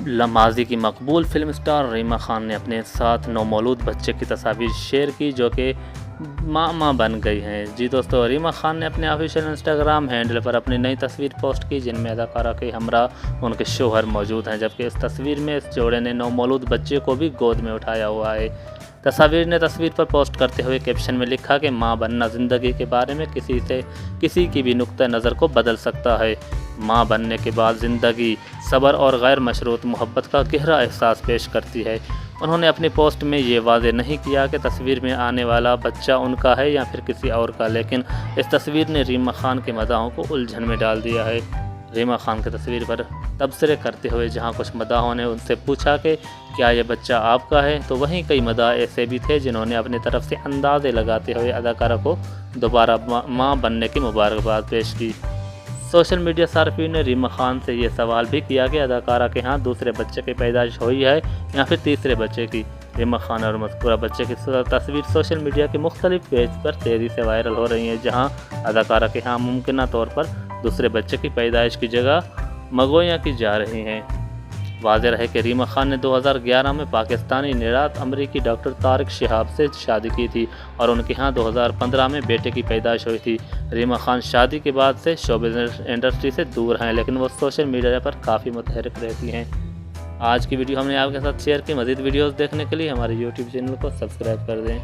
ماضی کی مقبول film star Reema Khan نے اپنے ساتھ نومولود بچے کی تصاویر شیئر کی جو کہ ماں بن گئی ہیں۔ جی دوستو، ریما خان نے اپنے آفیشیل انسٹاگرام ہینڈل پر اپنی نئی تصویر پوسٹ کی جن میں اداکارہ کے ہمراہ ان کے شوہر موجود ہیں، جبکہ اس تصویر میں اس جوڑے نے نومولود بچے کو بھی گود میں اٹھایا ہوا ہے۔ تصویر پر پوسٹ کرتے ہوئے کیپشن میں لکھا کہ ماں بننا زندگی کے بارے میں کسی کی بھی نقطہ نظر کو بدل سکتا ہے۔ ماں بننے کے بعد زندگی صبر اور غیر مشروط محبت کا گہرا احساس پیش کرتی ہے۔ انہوں نے اپنی پوسٹ میں یہ واضح نہیں کیا کہ تصویر میں آنے والا بچہ ان کا ہے یا پھر کسی اور کا، لیکن اس تصویر نے ریما خان کے مداحوں کو الجھن میں ڈال دیا ہے۔ ریما خان کی تصویر پر تبصرے کرتے ہوئے جہاں کچھ مداحوں نے ان سے پوچھا کہ کیا یہ بچہ آپ کا ہے، تو وہیں کئی مداح ایسے بھی تھے جنہوں نے اپنی طرف سے اندازے لگاتے ہوئے اداکارہ کو دوبارہ ماں بننے کی مبارکباد پیش کی۔ سوشل میڈیا صارفین نے ریما خان سے یہ سوال بھی کیا کہ اداکارہ کے ہاں دوسرے بچے کی پیدائش ہوئی ہے یا پھر تیسرے بچے کی۔ ریما خان اور مذکورہ بچے کی تصویر سوشل میڈیا کے مختلف پیج پر تیزی سے وائرل ہو رہی ہیں، جہاں اداکارہ کے ہاں ممکنہ طور پر دوسرے بچے کی پیدائش کی جگہ مگوئیاں کی جا رہی ہیں۔ واضح رہے کہ ریما خان نے 2011 میں پاکستانی نژاد امریکی ڈاکٹر طارق شہاب سے شادی کی تھی اور ان کے ہاں 2015 میں بیٹے کی پیدائش ہوئی تھی۔ ریما خان شادی کے بعد سے شوبز انڈسٹری سے دور ہیں، لیکن وہ سوشل میڈیا پر کافی متحرک رہتی ہیں۔ آج کی ویڈیو ہم نے آپ کے ساتھ شیئر کی۔ مزید ویڈیوز دیکھنے کے لیے ہمارے یوٹیوب چینل کو سبسکرائب کر دیں۔